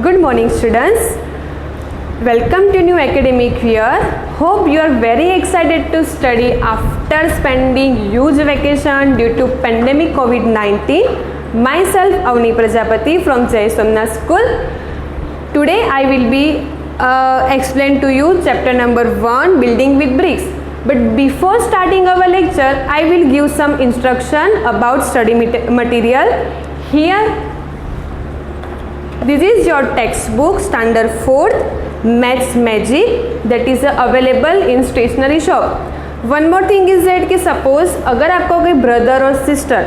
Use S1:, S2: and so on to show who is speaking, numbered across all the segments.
S1: Good morning, students. Welcome to new academic year. Hope you are very excited to study after spending huge vacation due to pandemic COVID-19. Myself, Avni Prajapati from Jai Somnath School. Today I will be explain to you chapter number 1, building with bricks. But before starting our lecture, I will give some instruction about study material. Here, this is your textbook, standard 4th, Maths Magic, that is available in stationery shop. One more thing is that कि suppose अगर आपका कोई brother और sister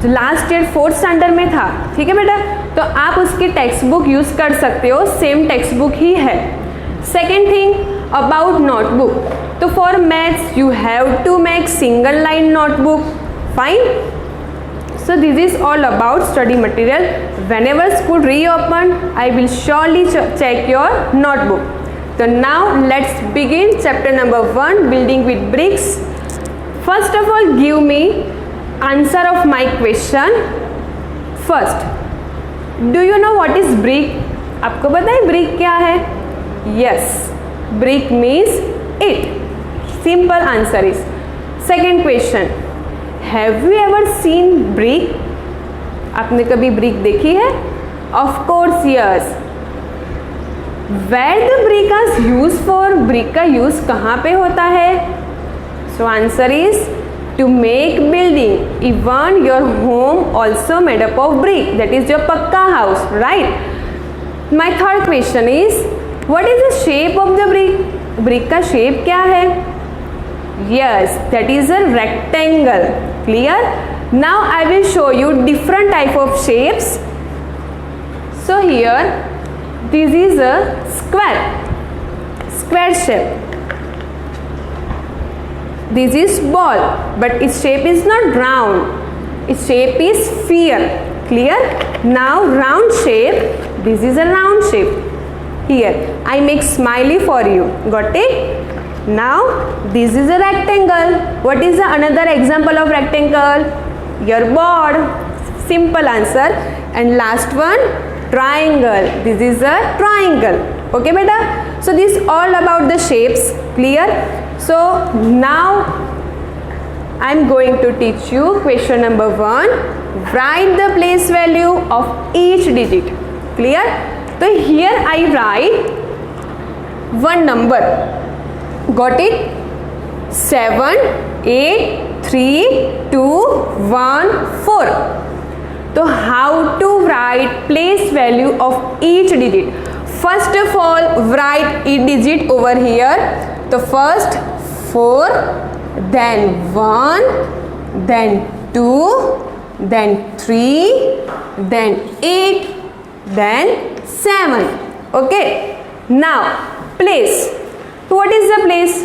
S1: जो last year 4th standard में था, ठीक है बेटा, तो आप उसकी टेक्स्ट बुक यूज़ कर सकते हो, सेम टेक्स्ट बुक ही है. सेकेंड थिंग अबाउट नोटबुक, तो for maths you have to make single line notebook. Fine. So this is all about study material. Whenever school reopen, I will surely check your notebook. So now let's begin chapter number 1, building with bricks. First of all, give me answer of my question. First, do you know what is brick? आपको पता है brick क्या है? Yes, brick means it. Simple answer is. Second question. Have you ever seen brick? आपने कभी brick देखी है? Of course yes. Where the brick is used for? Brick का use कहाँ पे होता है? So answer is to make building. Even your home also made up of brick. That is your पक्का house, right? My third question is, what is the shape of the brick? Brick का shape क्या है? Yes, that is a rectangle. Clear? Now I will show you different type of shapes. So here, this is a square shape. This is ball, but its shape is not round. Its shape is sphere. Clear? Now round shape. This is a round shape. Here, I make smiley for you. Got it? Now this is a rectangle. What is the another example of rectangle? Your board. Simple answer. And last one, triangle. This is a triangle. Okay beta? So this is all about the shapes. Clear? So now I am going to teach you question number 1. Write the place value of each digit. Clear? So here I write one number. Got it? 7, 8, 3, 2, 1, 4. So how to write place value of each digit? First of all, write each digit over here. So first 4, then 1, then 2, then 3, then 8, then 7. Okay. Now place. What is the place?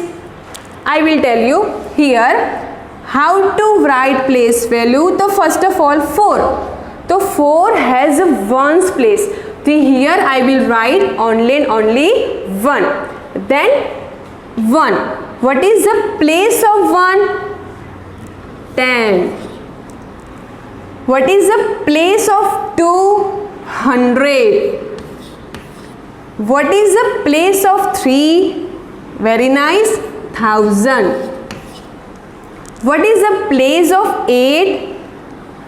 S1: I will tell you here how to write place value. So first of all 4. So 4 has a ones place. So here I will write only 1. Then 1. What is the place of 1? 10. What is the place of 200? What is the place of 3? Very nice. 1000. What is the place of 8?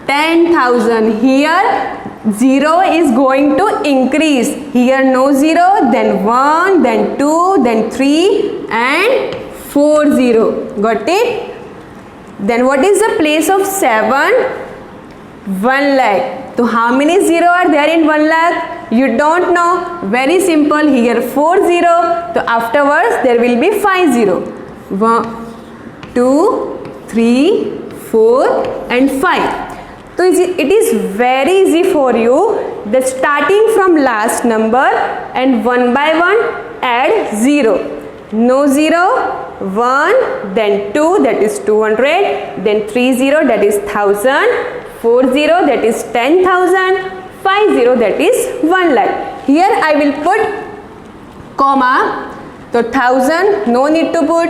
S1: 10,000. Here 0 is going to increase. Here no 0, then 1, then 2, then 3 and 4 0. Got it? Then what is the place of 7? 1 lakh. So how many 0 are there in 1 lakh? You don't know. Very simple. Here 4 0. So afterwards there will be 5 0. 1, 2, 3, 4 and 5. So it is very easy for you. The starting from last number and one by one add 0. No 0, 1, then 2, that is 200, then 3 0, that is 1000, 4 0, that is 10,000, 5 0, that is 1 lakh. Here I will put comma. So 1000, no need to put.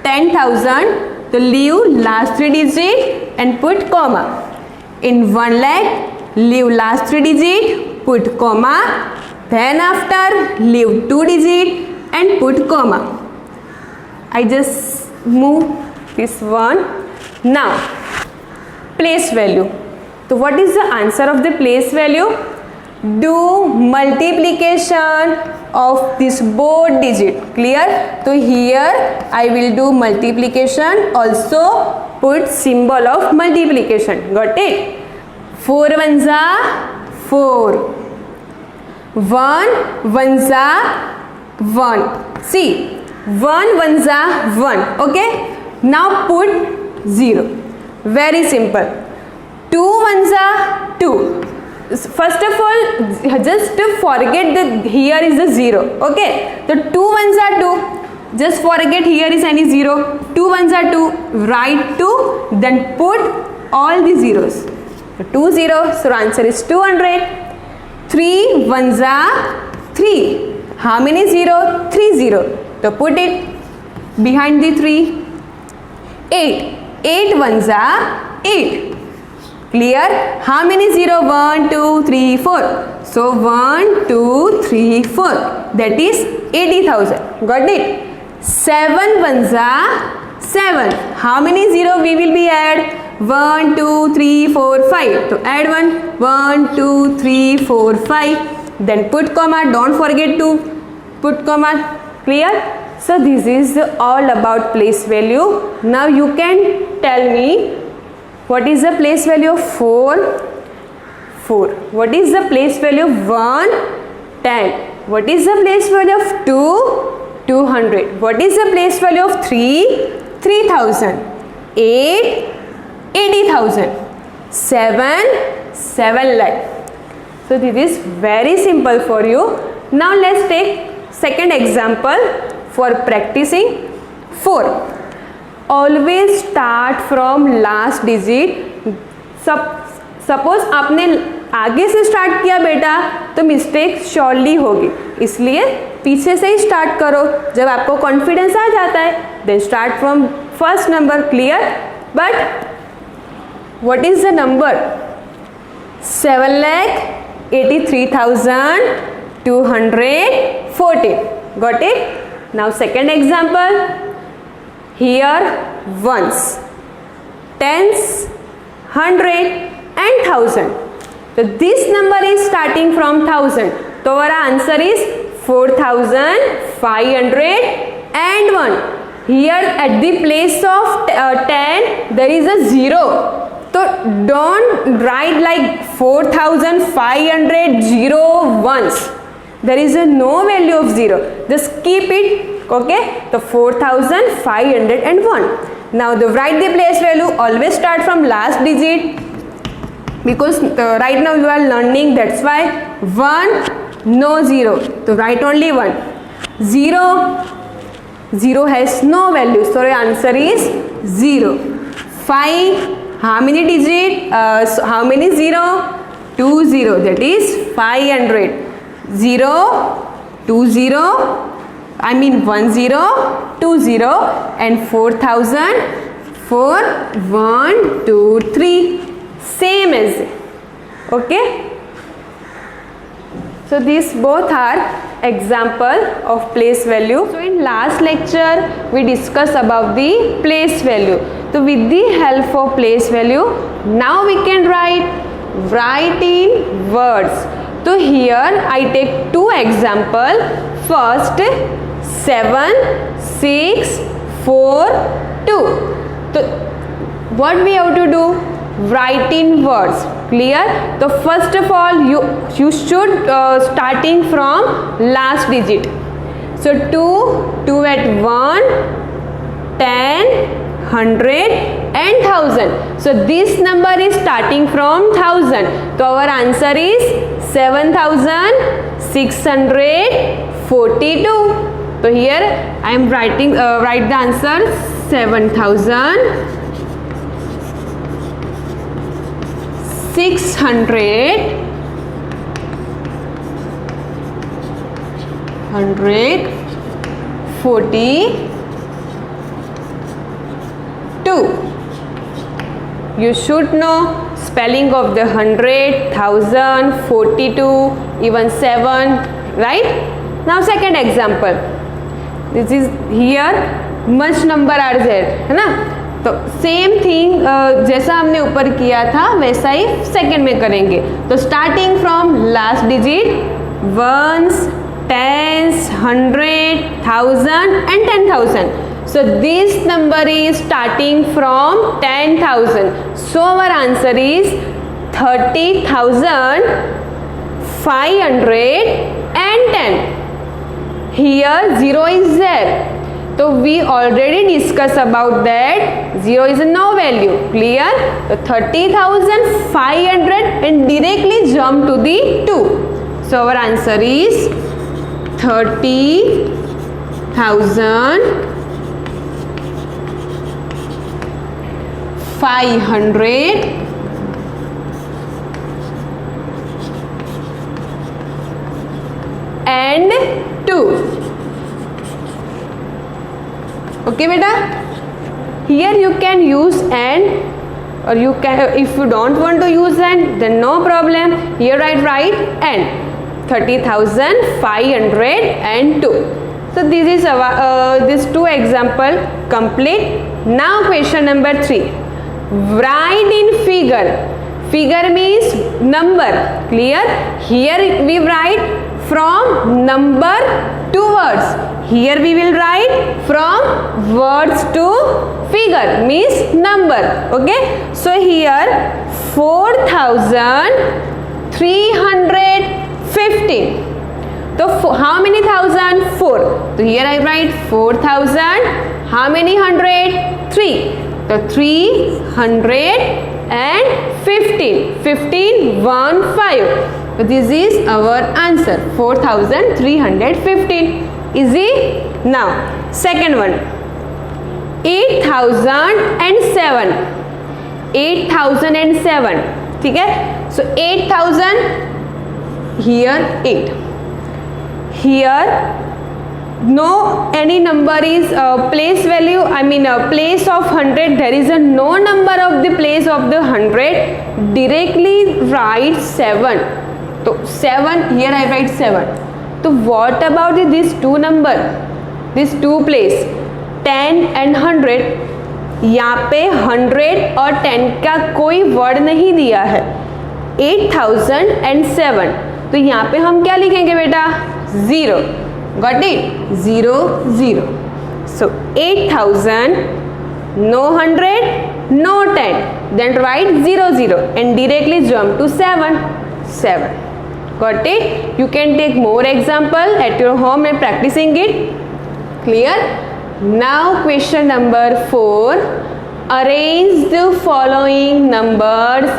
S1: 10,000, so leave last 3 digit and put comma. In 1 lakh, leave last 3 digit, put comma. Then after leave 2 digit and put comma. I just move this one. Now place value. So what is the answer of the place value? Do multiplication of this both digit. Clear? So here I will do multiplication, also put symbol of multiplication. Got it? 4 ones are 4, 1 ones are 1. See, 1 ones are 1. Okay, now put 0. Very simple. 2 ones are 2. First of all, just forget that here is a 0. Okay, the 2 ones are 2. Just forget here is any 0. 2 ones are 2. Write 2, then put all the zeros. 2 zeros, so answer is 200. 3 ones are 3. How many 0? 3 0. So put it behind the 3. 8 ones are 8. Clear? How many 0? 1 2 3 4. So 1 2 3 4. That is 80,000. Got it? 7 ones are 7. How many 0 we will be add? 1 2 3 4 5. So add 1. 1 2 3 4 5. Then put comma. Don't forget to put comma. Clear? So this is all about place value. Now you can tell me, what is the place value of 4? 4. What is the place value of 1? 10. What is the place value of 2? 200. What is the place value of 3? 3000. 8? 80,000. 7? 7 lakh. So this is very simple for you. Now let's take second example for practicing. 4. Always start from last digit. Suppose आपने आगे से start किया बेटा तो mistake surely होगी, इसलिए पीछे से ही स्टार्ट करो. जब आपको कॉन्फिडेंस आ जाता है then start from first number. Clear? But what is the number? 7,83,240. Got it? Now second example. Here ones, tens, 100 and 1000. So this number is starting from 1000. So our answer is 4,501. Here at the place of 10 there is a 0. So don't write like 4,500 0 once. There is a no value of 0. Just keep it. Okay, so 4,501. Now write the place value. Always start from last digit because right now you are learning, that's why. 1 no 0, so write only 1. 0 has no value, so your answer is 0. 5, how many digit? How many 0? 2 0, that is 500. 0 2 0, I mean 1 0 2 0 and 4,000. 4 1 2 3, same as it. Okay, so these both are example of place value. So in last lecture we discussed about the place value. So with the help of place value now we can write in words. So here I take 2 example. First 7 6 4 2. So what we have to do? Write in words. Clear? So first of all you should starting from last digit. So 2 at 1, 10, 100 and 1000. So this number is starting from 1000. So our answer is 7,642. So here I am writing write the answer 642. You should know spelling of the 100, 1000, 42, even 7. right? Now second example, this is here much number are there, है ना? तो same thing जैसा हमने ऊपर किया था वैसा ही second में करेंगे. तो starting from last digit, ones, tens, 100, 1000 and 10,000. So this number is starting from 10,000. So our answer is 30,510. Here 0 is there. So we already discussed about that. 0 is a no value. Clear? So 30,500 and directly jump to the 2. So our answer is 30,500 and 2. Okay beta, here you can use and, or you can, if you don't want to use and, then no problem, here I write and 30,502. So this is our this two example complete. Now question number 3, write in figure. Figure means number. Clear? Here we write from number to words. Here we will write from words to figure means number. Okay, so here 4,315. So how many thousand? 4. So here I write 4,000. How many hundred? 3. So 315. 15 1 5. So this is our answer, 4,315. Easy? Now second one, 8,007. 8,007. ठीक है? So 8,000, here 8. Here no any number is place value, I mean place of 100, there is a no number of the place of the 100, directly write 7. So 7, here I write 7. So what about these two number, these two place 10 and 100? यहाँ पे 100 और 10 का कोई word नहीं दिया है. 8,007. तो यहाँ पे हम क्या लिखेंगे बेटा? 0. Got it? 0 0. So 8,000, no 100, no 10. Then write 0 0 and directly jump to 7 7. Got it? You can take more example at your home and practicing it. Clear? Now question number 4. Arrange the following numbers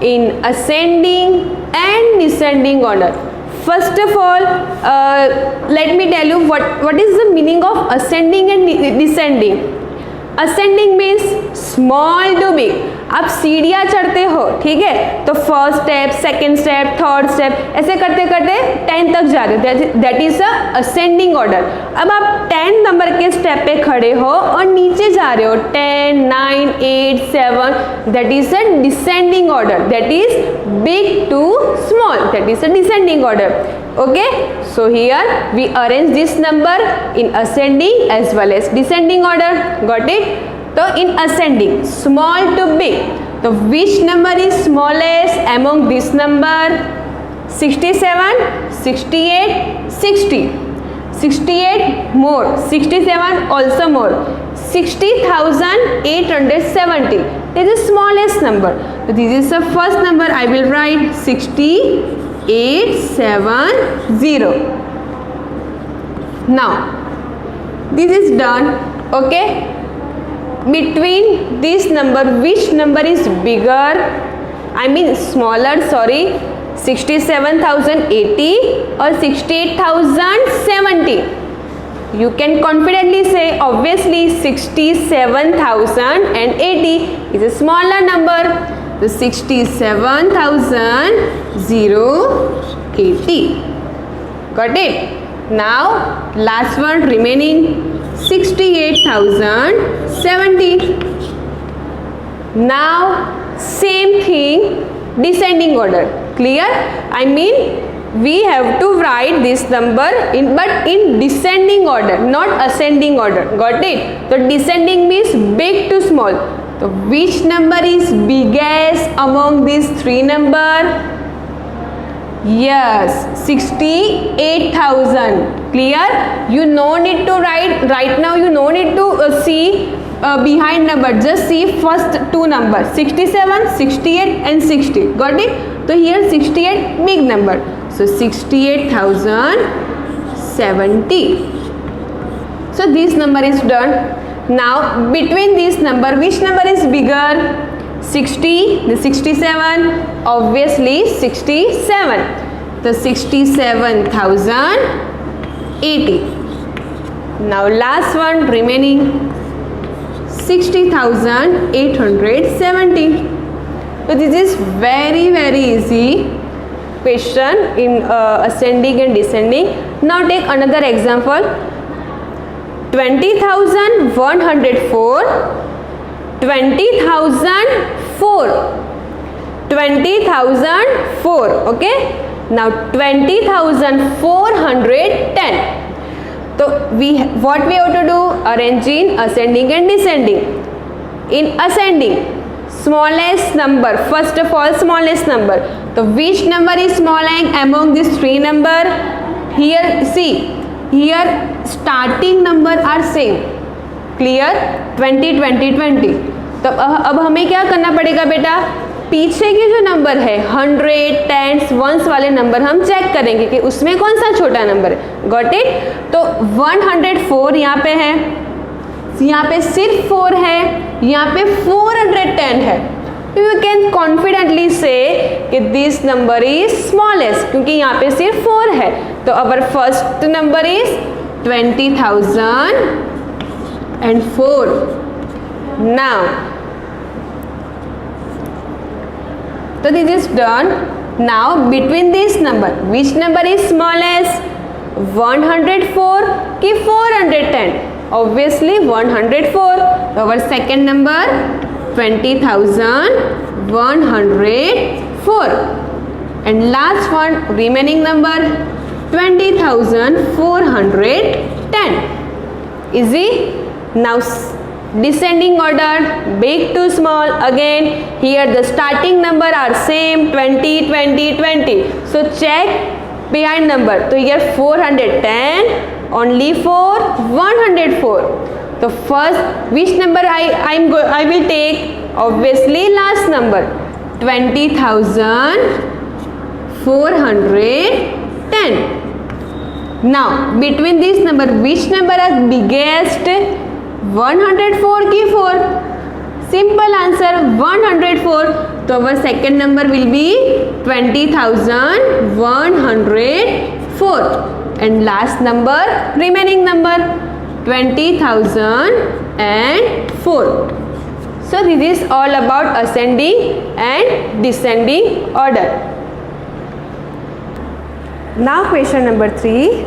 S1: in ascending and descending order. First of all, let me tell you what is the meaning of ascending and descending. Ascending means small to big. आप सीढ़ियाँ चढ़ते हो, ठीक है? तो first step, second step, third step, ऐसे करते करते 10 तक जा रहे हो. That is a ascending order. अब आप 10 नंबर के स्टेप पे खड़े हो और नीचे जा रहे हो 10, 9, 8, 7. That is a descending order. That is big to small. That is a descending order. Okay, so here we arrange this number in ascending as well as descending order. Got it? So in ascending, small to big. So which number is smallest among this number? 67, 68, 60. 68 more, 67 also more. 60,870. This is the smallest number. So this is the first number. I will write 6870. Now this is done. Okay, between this number, which number is bigger, I mean smaller, sorry, 67,080 or 68,070? You can confidently say obviously 67,080 is a smaller number. The 67,080. Got it? Now last one remaining 68,070. Now same thing, descending order. Clear? I mean we have to write this number but in descending order, not ascending order. Got it? So descending means big to small. So which number is biggest among these three number? Yes, 68,000. Clear? You no need to write right now. You no need to see behind number. Just see first two numbers, 67, 68 and 60. Got it? So here 68 big number. So 68,070. So this number is done. Now between this number, which number is bigger? 60, the 67, obviously 67. So 67,080. Now last one remaining, 60,870. So this is very easy question in ascending and descending. Now take another example. 20,104, 20,004, 20,004. Okay. Now 20,410. So what we have to do? Arrange in ascending and descending. In ascending, smallest number, first of all smallest number. So which number is smallest among these three number? Here see, here starting number are same. Clear? 20, 20, 20. तो अब हमें क्या करना पड़ेगा बेटा? पीछे के जो नंबर है 100, 10, 1s वाले नंबर हम चेक करेंगे कि उसमें कौन सा छोटा नंबर है. Got it? तो 104 यहाँ पे है, यहाँ पे सिर्फ 4 है, यहाँ पे 410 है. यू कैन कॉन्फिडेंटली से कि दिस नंबर इज स्मॉलेस्ट, क्योंकि यहाँ पे सिर्फ 4 है. तो our first number is 20,004. Now so this is done. Now between this number, which number is smallest? 104 ki 410? Obviously 104. So our second number 20,104. And last one remaining number 20,410. Easy? Now descending order, big to small. Again here the starting number are same, 20, 20, 20. So check behind number. So here 410, only for 104. So first which number I will take? Obviously last number, 20,410. Now between this number, which number is biggest? 104 ki 4? Simple answer, 104. So our second number will be 20,104. And last number, remaining number 20,004. So this is all about ascending and descending order. Now question number 3.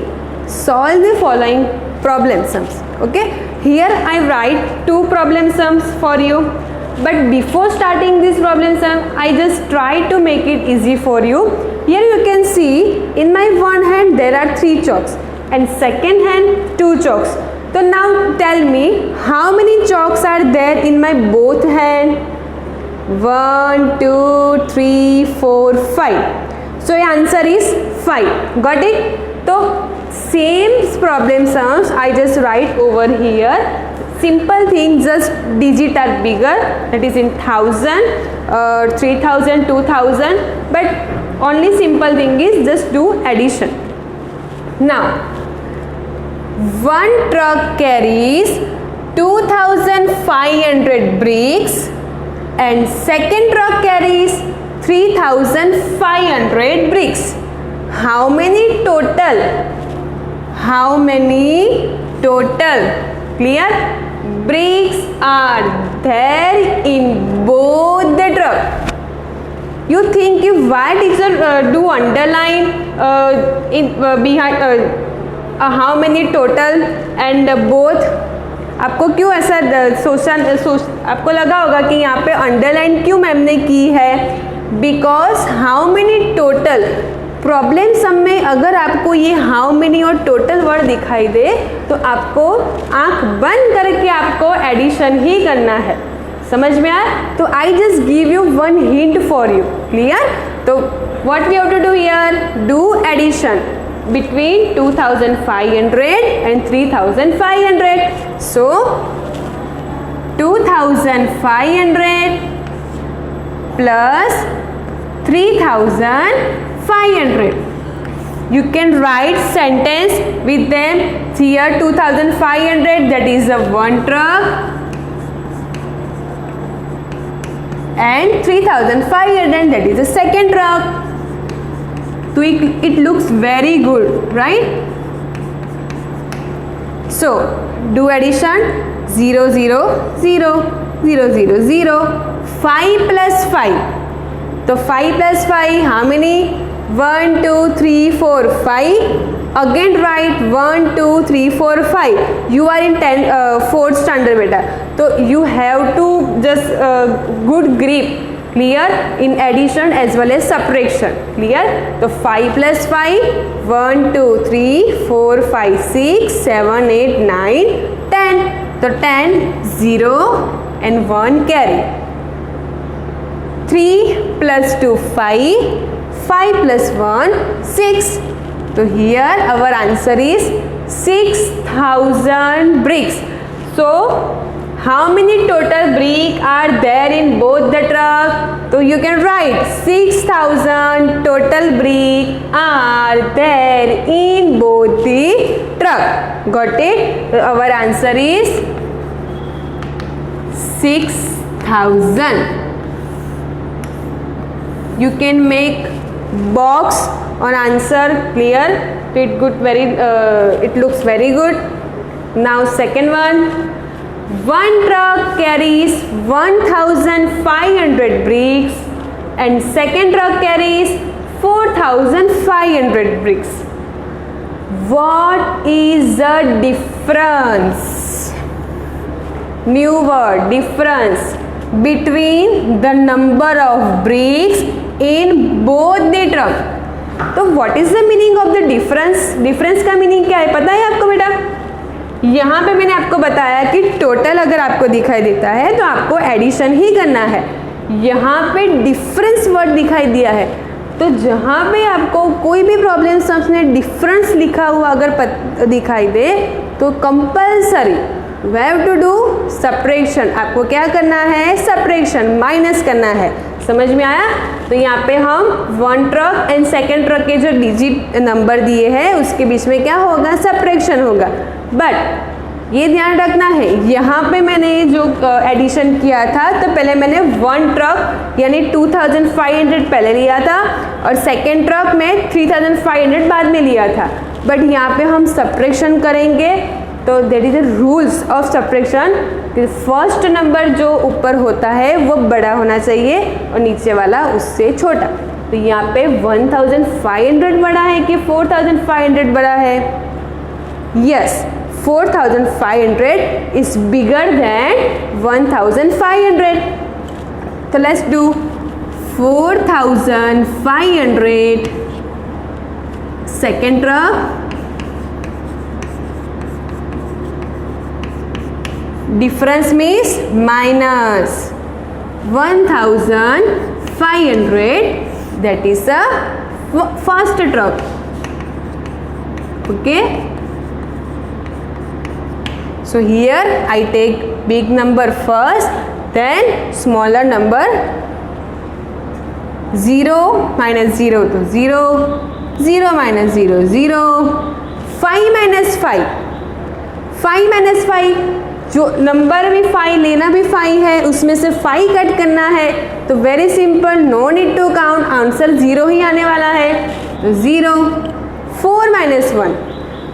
S1: Solve the following problem sums. Okay, here I write 2 problem sums for you, but before starting this problem sum I just try to make it easy for you. Here you can see in my one hand there are 3 chalks and second hand 2 chalks. So now tell me how many chalks are there in my both hand? 1, 2, 3, 4, 5. So your answer is 5. Got it? So same problem sums I just write over here. Simple thing, just digit are bigger, that is in 1000, 3000, 2000, but only simple thing is just do addition. Now one truck carries 2500 bricks and second truck carries 3500 bricks. How many total? Clear? Bricks are there in both the truck. You think why teacher do underline behind how many total and both? आपको क्यों ऐसा आपको लगा होगा कि यहाँ पे underline क्यों मैम ने की है? Because how many total problem sum में अगर आपको ये हाउ मेनी और टोटल वर्ड दिखाई दे तो आपको आंख बंद करके आपको एडिशन ही करना है, समझ में आया? तो I just give you one hint for you, clear? तो what we have to do here, do addition between 2500 and 3500. So 2500 plus 3500. You can write sentence with them. Here 2500, that is a one truck, and 3500, that is a second truck. So it looks very good, right? So do addition. 0 0 0 0 0 0. 5 plus 5. So 5 plus 5, how many? 1 2 3 4 5. Again write 1 2 3 4 5. You are in 4th standard beta, so you have to just good grip, clear, in addition as well as subtraction, clear? So 5 plus 5, 1 2 3 4 5 6 7 8 9 10. So 10, 0 and 1 carry. 3 plus 2 5, 5 plus 1 6. So here our answer is 6000 bricks. So how many total bricks are there in both the truck? So you can write 6000 total bricks are there in both the truck. Got it? Our answer is 6000. You can make box on answer, clear? It looks very good. Now second one. One truck carries 1500 bricks and second truck carries 4500 bricks. What is the difference? New word, difference between the number of bricks in both the truck. तो what is the meaning of the difference? Difference का meaning क्या है, पता है आपको बेटा? यहाँ पे मैंने आपको बताया कि टोटल अगर आपको दिखाई देता है तो आपको एडिशन ही करना है। यहाँ पे डिफरेंस वर्ड दिखाई दिया है, तो जहाँ पे आपको कोई भी प्रॉब्लम सम्स में डिफरेंस लिखा हुआ अगर दिखाई दे तो compulsory we have to do subtraction. आपको क्या करना है, सब्ट्रैक्शन, माइनस करना है। समझ में आया? तो यहाँ पे हम one truck and second truck के जो डिजिट नंबर दिए हैं उसके बीच में क्या होगा, सब्ट्रैक्शन होगा। बट ये ध्यान रखना है, यहाँ पे मैंने जो एडिशन किया था तो पहले मैंने वन ट्रक यानी 2500 पहले लिया था और सेकेंड ट्रक में 3500 बाद में लिया था। बट यहाँ पे हम सब्ट्रैक्शन करेंगे तो there is a rules of subtraction. First number जो ऊपर होता है वो बड़ा होना चाहिए और नीचे वाला उससे छोटा। तो यहाँ पे 1500 बड़ा है कि 4500 बड़ा है? Yes, 4500 is bigger than 1500. So let's do 4500 second truck difference means minus 1500, that is a first truck. Okay, so here I take big number first, then smaller number. 0 minus 0 to 0, 0 minus 0 0, 5 minus 5, 5 minus 5, जो number भी 5 लेना भी 5 है उसमें से 5 cut करना है तो very simple, no need to count, answer 0 ही आने वाला है। तो 0, 4 minus 1,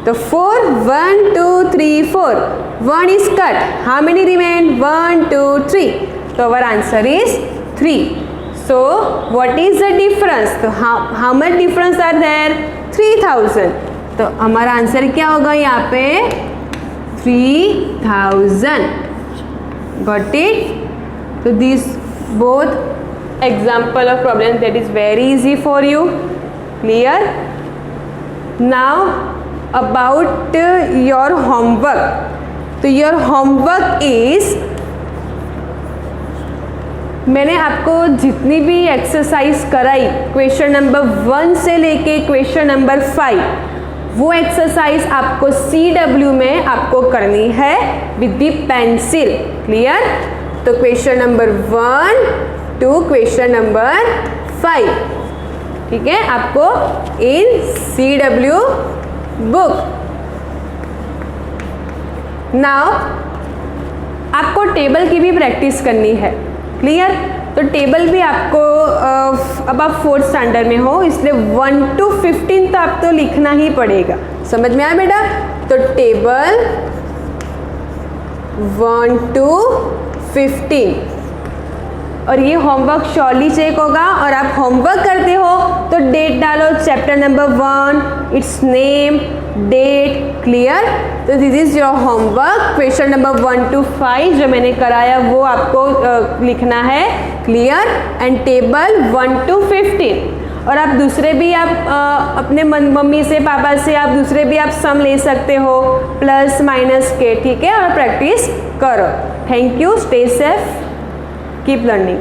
S1: तो 4, 1 2 3 4, 1 is cut, how many remain? 1 2 3, so our answer is 3. So what is the difference? तो how much difference are there? 3000. तो हमारा आंसर क्या होगा यहाँ पे? 3000. Got it? So these both example of problem that is very easy for you. Clear. Now about your homework. तो your homework is, मैंने आपको जितनी भी एक्सरसाइज कराई क्वेश्चन नंबर 1 से लेके क्वेश्चन नंबर 5, वो एक्सरसाइज आपको CW में आपको करनी है विद द पेंसिल. क्लियर. तो question number 1 to question number 5, ठीक है, आपको इन CW बुक. नाउ आपको टेबल की भी प्रैक्टिस करनी है. क्लियर. तो टेबल भी आपको अब आप 4th स्टैंडर्ड में हो, इसलिए 1 to 15 तो आप तो लिखना ही पड़ेगा. समझ में आया बेटा. तो टेबल 1 to 15, और ये होमवर्क श्योरली चेक होगा. और आप होमवर्क करते हो तो डेट डालो, chapter number 1, it's name, date. Clear. तो this is your homework. Question number 1 to 5 जो मैंने कराया वो आपको लिखना है. क्लियर. And table 1 to 15. और आप दूसरे भी आप अपने मम्मी से पापा से आप दूसरे भी आप सम ले सकते हो, प्लस माइनस के. ठीक है. और प्रैक्टिस करो. Thank you. Stay safe. Keep learning.